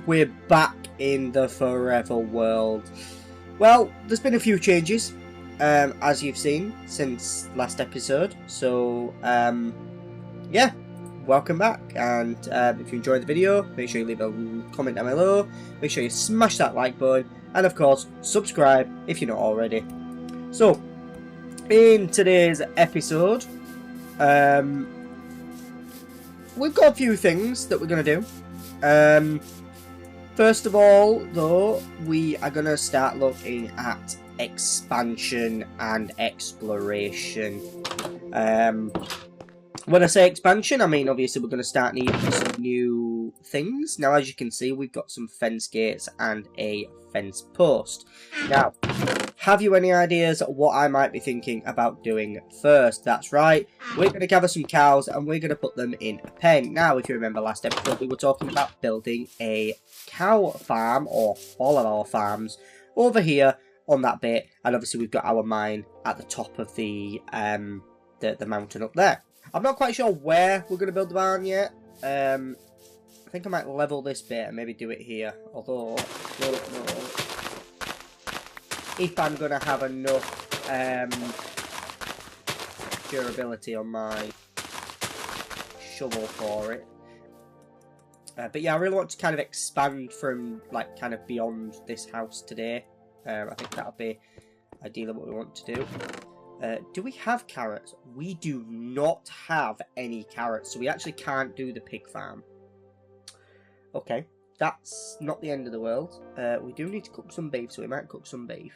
we're back in the forever world. Well, there's been a few changes, as you've seen since last episode. So, yeah, welcome back. And if you enjoyed the video, make sure you leave a comment down below. Make sure you smash that like button, and of course, subscribe if you're not already. So, in today's episode, we've got a few things that we're going to do. First of all, though, we are going to start looking at expansion and exploration. When I say expansion, I mean obviously we're going to start needing some new things. Now, as you can see, we've got some fence gates and a fence post. Now, have you any ideas what I might be thinking about doing first? That's right, we're going to gather some cows and we're going to put them in a pen. Now, if you remember last episode, we were talking about building a cow farm, or all of our farms, over here on that bit. And obviously we've got our mine at the top of the mountain up there. I'm not quite sure where we're going to build the barn yet. I think I might level this bit and maybe do it here. Although, I don't know if I'm going to have enough durability on my shovel for it. But yeah, I really want to kind of expand from, like, kind of beyond this house today. I think that'll be ideally what we want to do. Do we have carrots? We do not have any carrots, so we actually can't do the pig farm. Okay, that's not the end of the world. We do need to cook some beef, so we might cook some beef.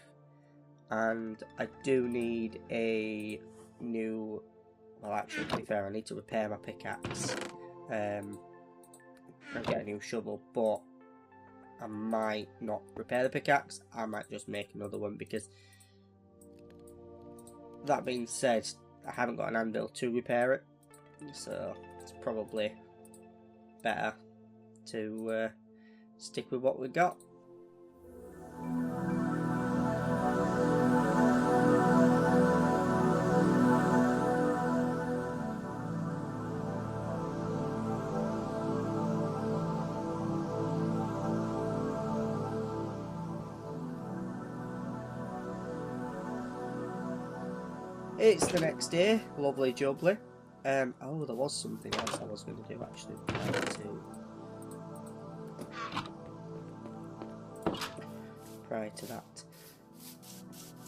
And I do need a new... Well, actually, to be fair, I need to repair my pickaxe. And get a new shovel, but I might not repair the pickaxe. I might just make another one, because... That being said, I haven't got an anvil to repair it, so it's probably better to stick with what we got. It's the next day, lovely jubbly. Oh, there was something else I was going to do actually. Prior to that,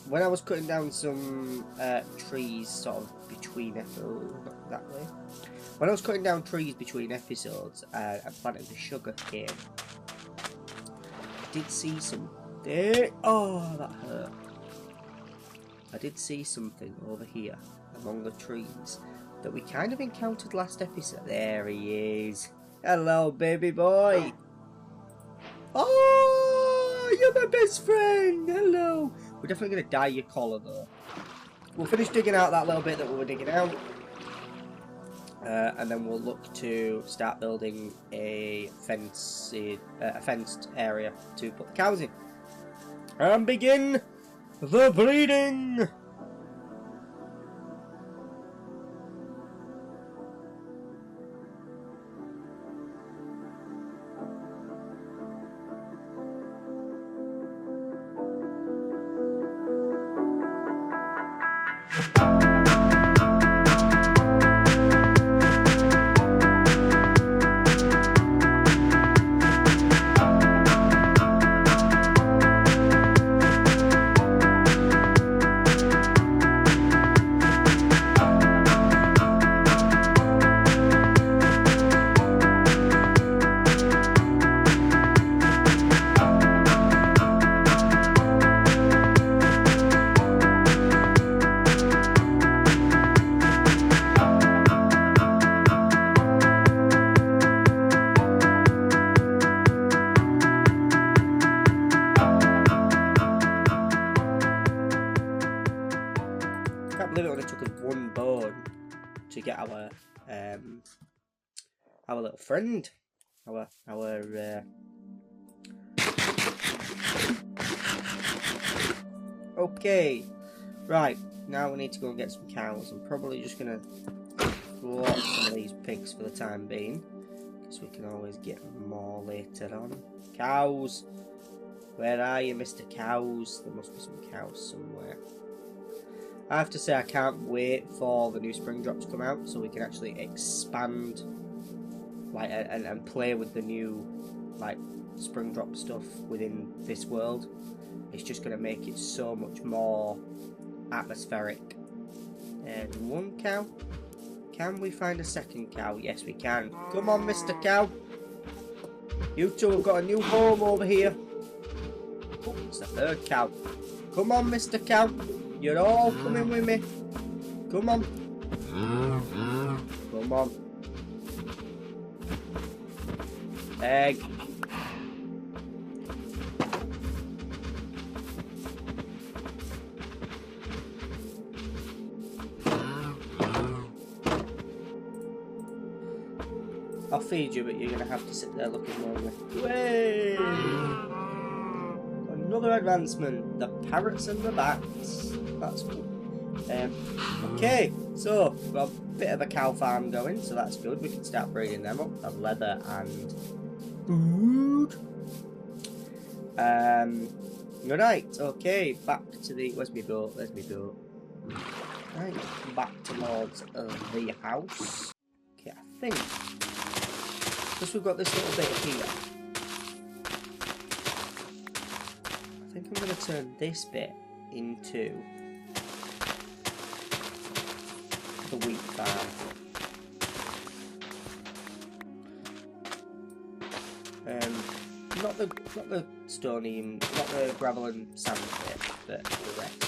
when I was cutting down some trees, sort of between episodes, not that way. When I was cutting down trees between episodes, and planting the sugar cane, I did see something. Oh, that hurt. I did see something over here among the trees that we kind of encountered last episode. There he is. Hello, baby boy. Oh, you're my best friend. Hello. We're definitely going to dye your collar, though. We'll finish digging out that little bit that we were digging out. And then we'll look to start building a fenced area to put the cows in. And begin the bleeding! To get our little friend, okay, right, now we need to go and get some cows. I'm probably just gonna slaughter some of these pigs for the time being, so we can always get more later on. Cows! Where are you, Mr. Cows? There must be some cows somewhere. I have to say I can't wait for the new spring drops to come out so we can actually expand like and play with the new like spring drop stuff within this world. It's just going to make it so much more atmospheric. And one cow. Can we find a second cow? Yes, we can. Come on, Mr. Cow. You two have got a new home over here. Oh, it's the third cow. Come on, Mr. Cow. You're all coming with me. Come on. Come on. Egg. I'll feed you, but you're going to have to sit there looking lonely. Way! Another advancement. The parrots and the bats. That's good. Okay, so we've got a bit of a cow farm going, so that's good. We can start breeding them up. Have leather and food. Right, okay, back to the... Where's my boat? There's my boat. Right, back towards the house. Okay, I think... Because we've got this little bit here. I think I'm going to turn this bit into the wheat farm. Not the stony, not the gravel and sand bit, but the rest.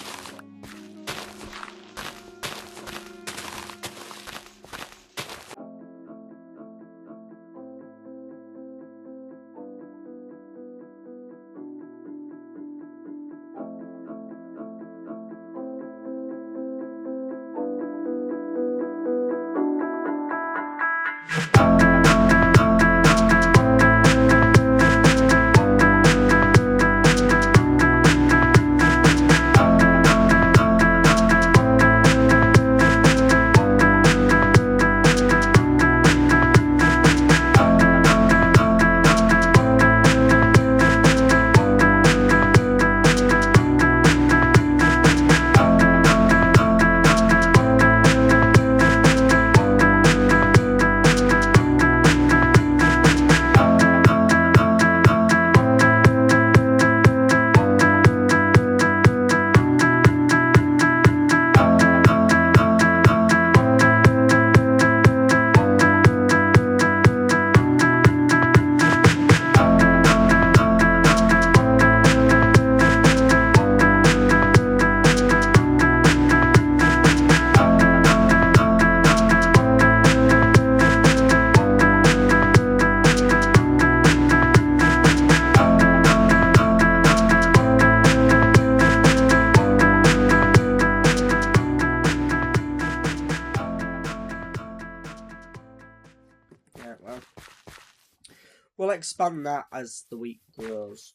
We'll expand that as the wheat grows.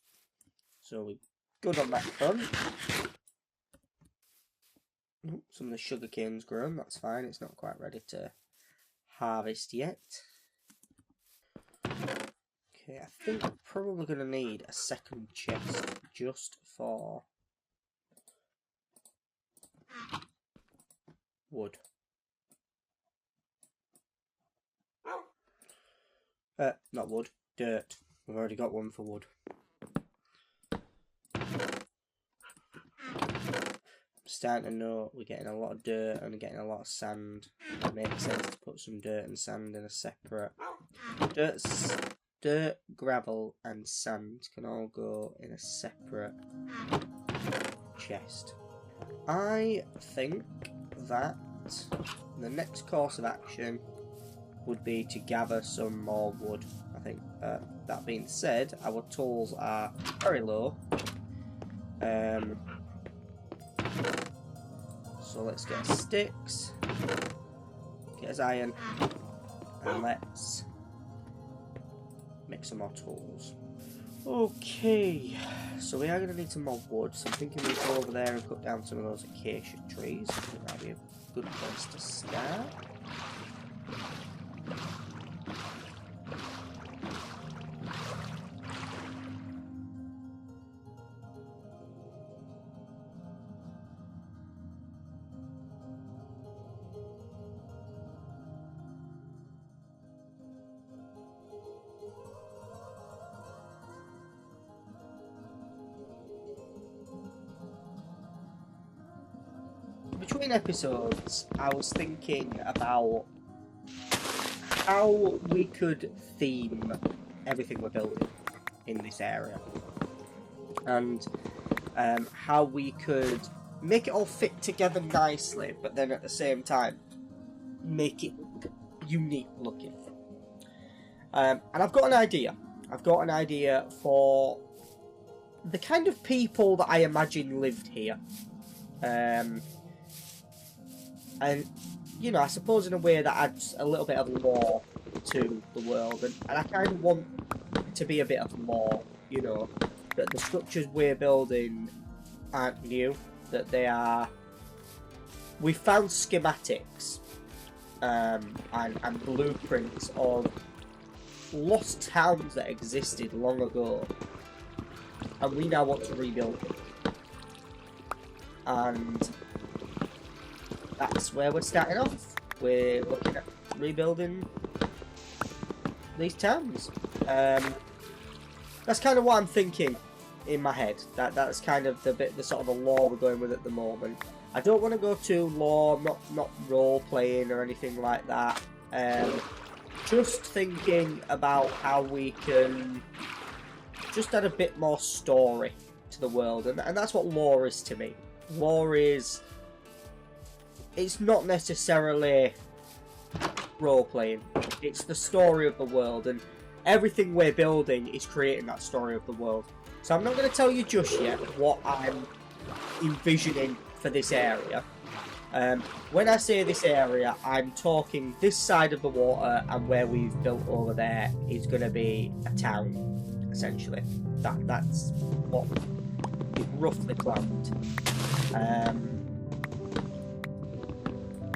So we're good on that front. Some of the sugar cane's grown, that's fine. It's not quite ready to harvest yet. Okay, I think we're probably going to need a second chest just for wood. Not wood, dirt. We've already got one for wood. I'm starting to know we're getting a lot of dirt and getting a lot of sand. It makes sense to put some dirt and sand in a separate... Dirt, gravel and sand can all go in a separate chest. I think that the next course of action would be to gather some more wood. I think that being said, our tools are very low. So let's get sticks, get us iron, and let's make some more tools. Okay, so we are going to need some more wood, so I'm thinking we go over there and cut down some of those acacia trees. I think that'd be a good place to start. between episodes, I was thinking about how we could theme everything we're building in this area, and how we could make it all fit together nicely, but then at the same time make it unique looking. And I've got an idea. I've got an idea for the kind of people that I imagine lived here. And, you know, I suppose in a way that adds a little bit of lore to the world. And I kind of want it to be a bit of lore, you know, that the structures we're building aren't new, that they are... We found schematics and blueprints of lost towns that existed long ago, and we now want to rebuild them. And that's where we're starting off. We're looking at rebuilding these towns. That's kind of what I'm thinking in my head. That's kind of the sort of the lore we're going with at the moment. I don't want to go too lore, not role playing or anything like that. Just thinking about how we can just add a bit more story to the world, and that's what lore is to me. Lore is... It's not necessarily role-playing. It's the story of the world, and everything we're building is creating that story of the world. So I'm not going to tell you just yet what I'm envisioning for this area. When I say this area, I'm talking this side of the water, and where we've built over there is going to be a town, essentially. That's what is roughly planned.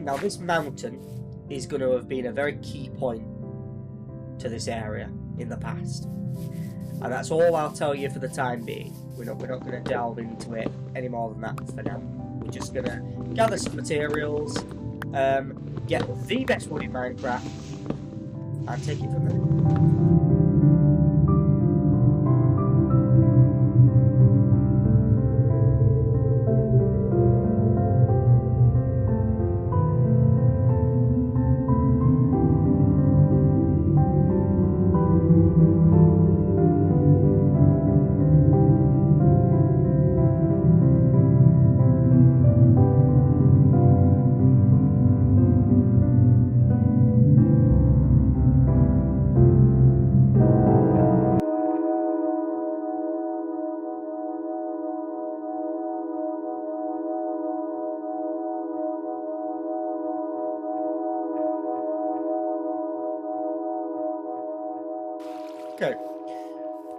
Now this mountain is going to have been a very key point to this area in the past, and that's all I'll tell you for the time being. We're not going to delve into it any more than that for now. We're just going to gather some materials, get the best wood in Minecraft, and take it from there. Okay,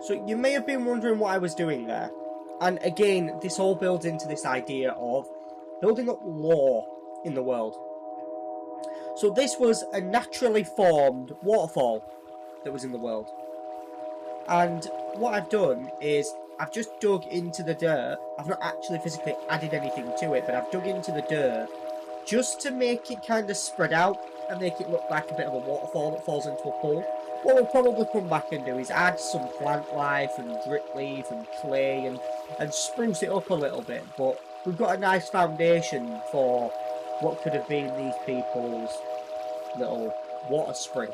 so you may have been wondering what I was doing there, and again, this all builds into this idea of building up lore in the world. So this was a naturally formed waterfall that was in the world, and what I've done is I've just dug into the dirt. I've not actually physically added anything to it, but I've dug into the dirt just to make it kind of spread out and make it look like a bit of a waterfall that falls into a pool. What we'll probably come back and do is add some plant life and drip leaf and clay and spruce it up a little bit, but we've got a nice foundation for what could have been these people's little water spring.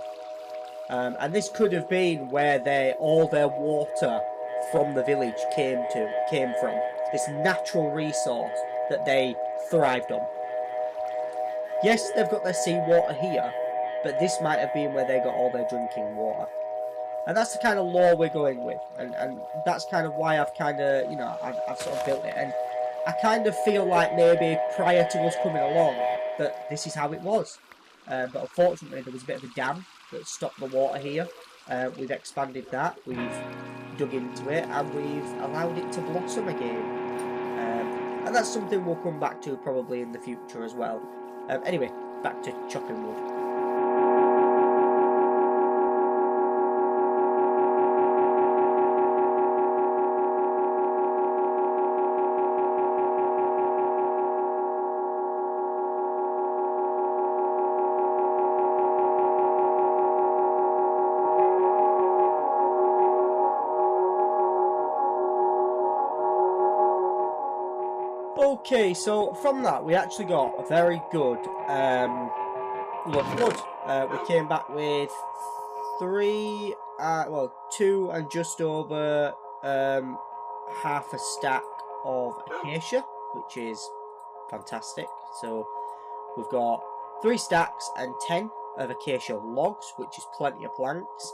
And this could have been where all their water from the village came from. This natural resource that they thrived on. Yes, they've got their seawater here, but this might have been where they got all their drinking water. And that's the kind of lore we're going with, and that's kind of why I've kind of, you know, I've sort of built it. And I kind of feel like maybe prior to us coming along, that this is how it was. But unfortunately, there was a bit of a dam that stopped the water here. We've expanded that, we've dug into it, and we've allowed it to blossom again. And that's something we'll come back to probably in the future as well. Anyway, back to chopping wood. Okay, so from that we actually got a very good look good. We came back with 2 and just over half a stack of acacia, which is fantastic. So we've got 3 stacks and 10 of acacia logs, which is plenty of planks.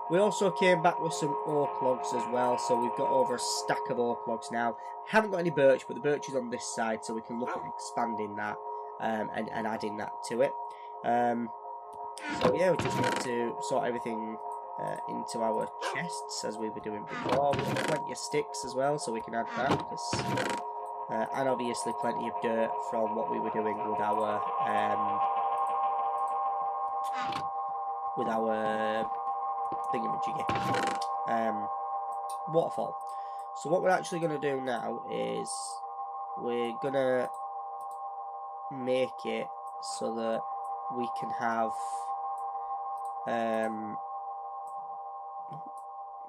We also came back with some oak logs as well, so we've got over a stack of oak logs now. Haven't got any birch, but the birch is on this side, so we can look at expanding that and adding that to it. So yeah, we just need to sort everything into our chests as we were doing before. We've got plenty of sticks as well, so we can add that, because, and obviously plenty of dirt from what we were doing with our thingamajiggy, waterfall. So what we're actually going to do now is we're going to make it so that we can have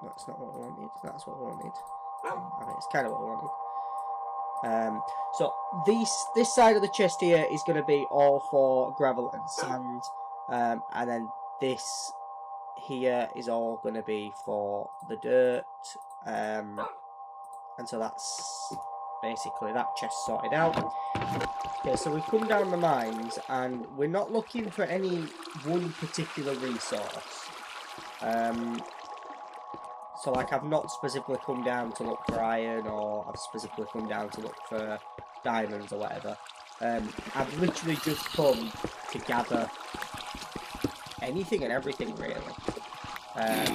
that's not what we wanted, that's what we wanted. I mean, it's kind of what we wanted. So this side of the chest here is going to be all for gravel and sand, and then this here is all going to be for the dirt, and so that's basically that chest sorted out. Okay, so we've come down the mines, and we're not looking for any one particular resource. So like, I've not specifically come down to look for iron, or I've specifically come down to look for diamonds or whatever. I've literally just come to gather anything and everything, really. And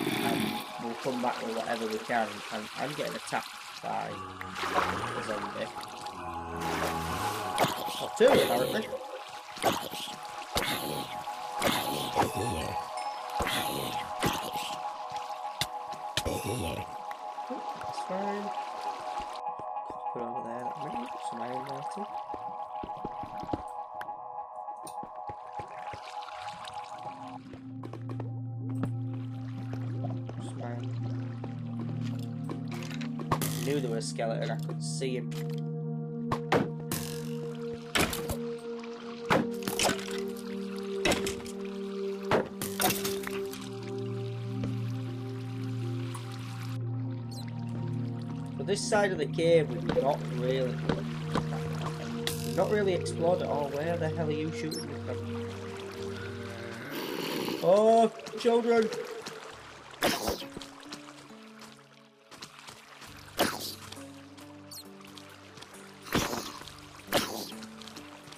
we'll come back with whatever we can. And I'm getting attacked by a zombie. Or 2, apparently. That's fine. Put over there, that might put some iron there too. Some iron. I knew there was a skeleton, I couldn't see him. This side of the cave we've not really explored at all. Where the hell are you shooting me from? Oh, children!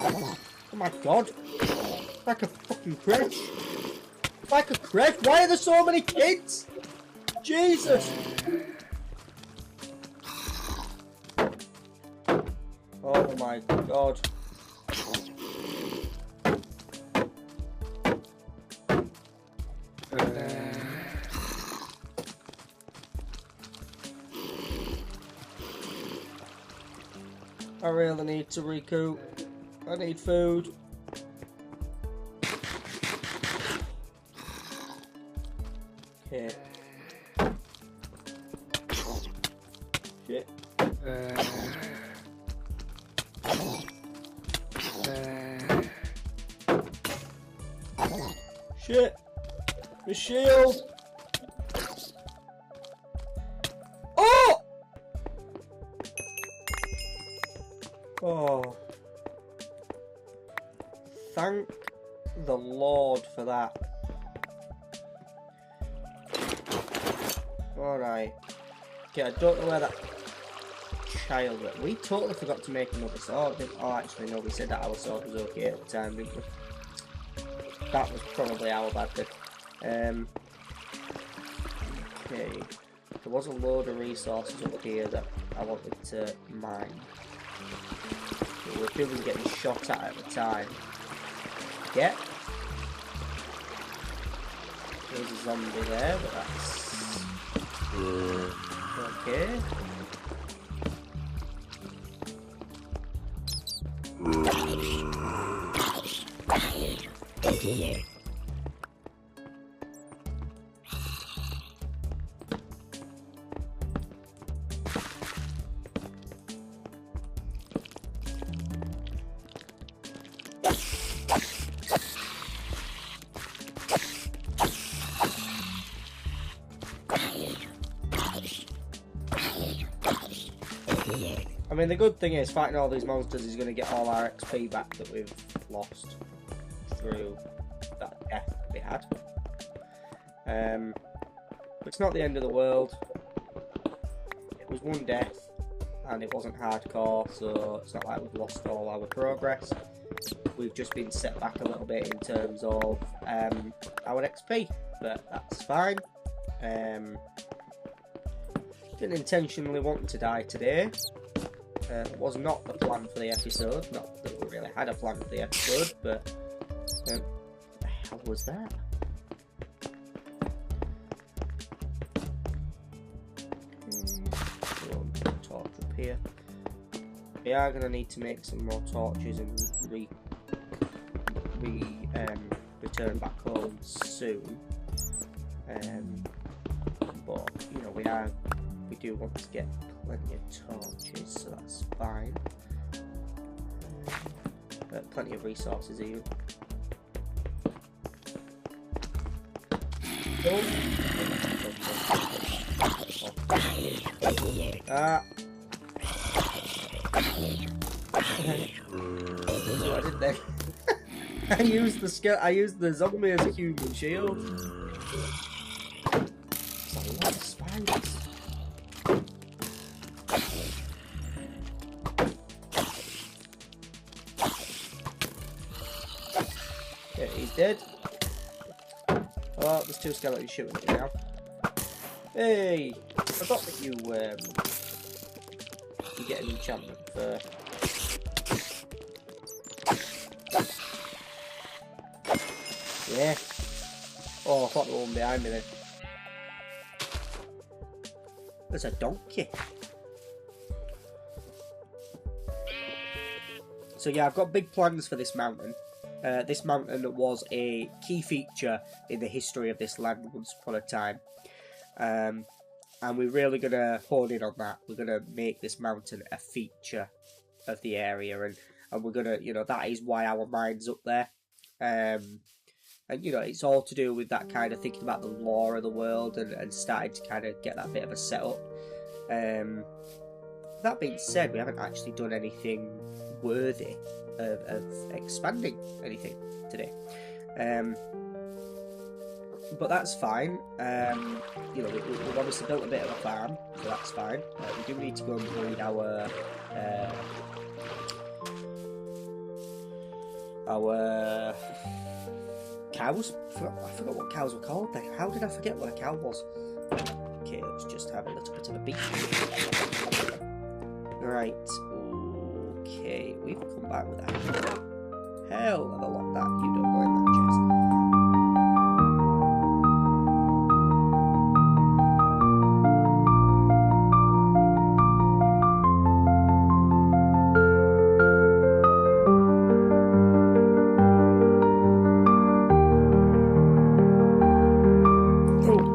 Oh my god! Like a fucking crash! Like a crash! Why are there so many kids? Jesus! Oh my god. I really need to recoup. I need food. Okay. Shit. Shit! My shield! Oh! Oh. Thank the Lord for that. Alright. Okay, I don't know where that child went. We totally forgot to make another sword. Oh, actually, no, we said that our sword was okay at the time, didn't we? That was probably our bad bit. Okay. There was a load of resources up here that I wanted to mine. We were feeling getting shot at the time. Yeah. There's a zombie there, but that's okay. I mean, the good thing is, fighting all these monsters is going to get all our XP back that we've lost through that death that we had. But it's not the end of the world. It was one death, and it wasn't hardcore, so it's not like we've lost all our progress. We've just been set back a little bit in terms of our XP, but that's fine. Didn't intentionally want to die today. It was not the plan for the episode. Not that we really had a plan for the episode, but what the hell was that? Torch up here. We are going to need to make some more torches and return back home soon. But you know, we do want to get plenty of torches, so that's fine. Plenty of resources even. Ah. What did they? I used the zombie as a human shield. It's a lot of spiders. Okay, he's dead. Oh, there's two skeletons shooting at me now. Hey, I forgot that you get an enchantment for. Yeah. Oh, I thought the one behind me then. There's a donkey. So yeah, I've got big plans for this mountain. This mountain was a key feature in the history of this land once upon a time. And we're really going to hone in on that. We're going to make this mountain a feature of the area. And we're going to, you know, that is why our mind's up there. And, you know, it's all to do with that kind of thinking about the lore of the world and starting to kind of get that bit of a setup. That being said, we haven't actually done anything worthy of expanding anything today. But that's fine. You know, we've obviously built a bit of a farm, so that's fine. We do need to go and breed our cows. I forgot what cows were called then. How did I forget what a cow was? Okay, let's just have a little bit of a beat. Right. Okay, we've come back with that. Hell of a lot that you don't go in that chest.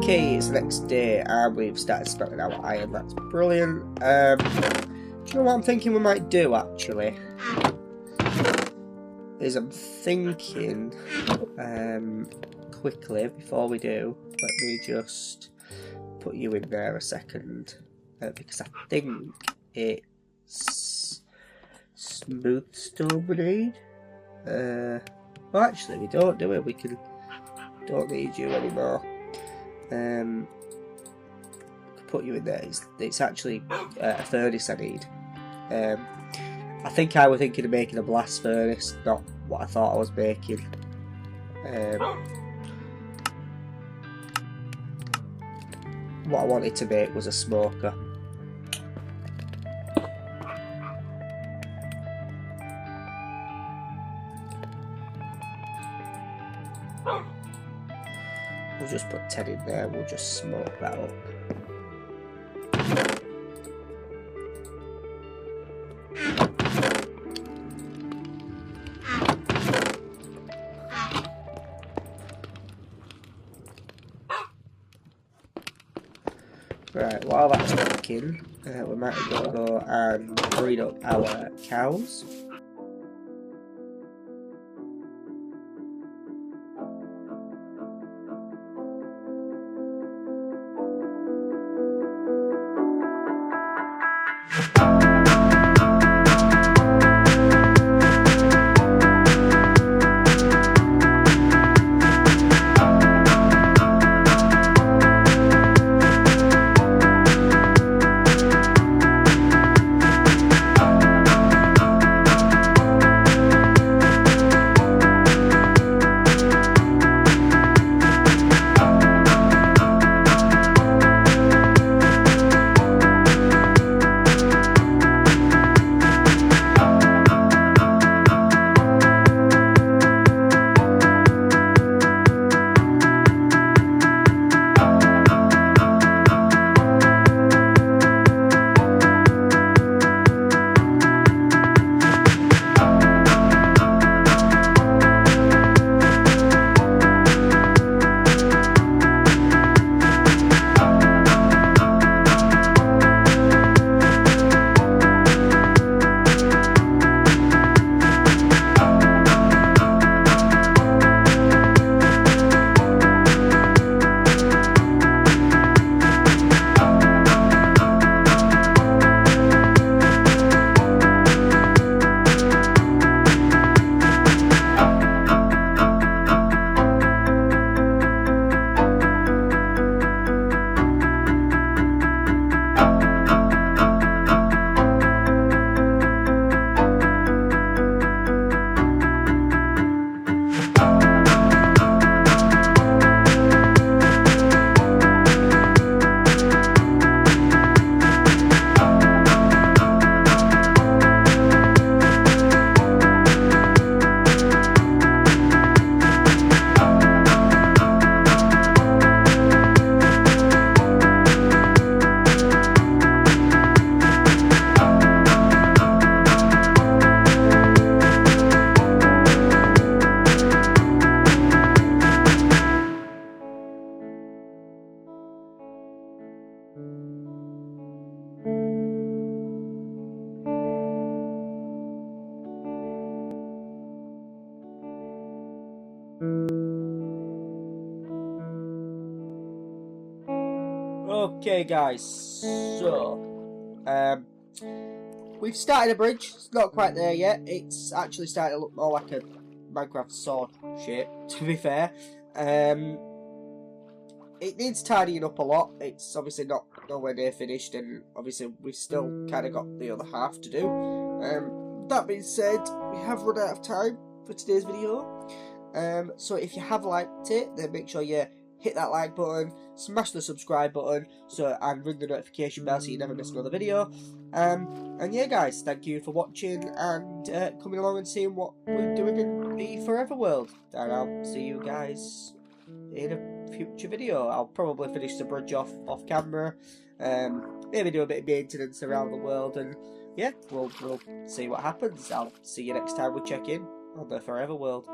Okay, it's the next day and we've started smelting our iron. That's brilliant. Do you know what I'm thinking we might do actually? Is I'm thinking quickly before we do, let me just put you in there a second because I think it's smooth stone we need. Well, actually, we don't do it. We don't need you anymore. Could put you in there. It's actually a furnace I need. I think I was thinking of making a blast furnace, not what I thought I was making. What I wanted to make was a smoker. We'll just put 10 in there, we'll just smoke that up. Right, while that's cooking, we might as well go and breed up our cows. Okay, guys, so we've started a bridge. It's not quite there yet. It's actually starting to look more like a Minecraft sword shape, to be fair. It needs tidying up a lot. It's obviously not nowhere near finished, and obviously we've still kind of got the other half to do. That being said, we have run out of time for today's video. So if you have liked it, then make sure you hit that like button, smash the subscribe button, and ring the notification bell so you never miss another video. And yeah, guys, thank you for watching and coming along and seeing what we're doing in the Forever World. And I'll see you guys in a future video. I'll probably finish the bridge off camera, maybe do a bit of maintenance around the world, and yeah, we'll see what happens. I'll see you next time we check in on the Forever World.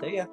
See ya.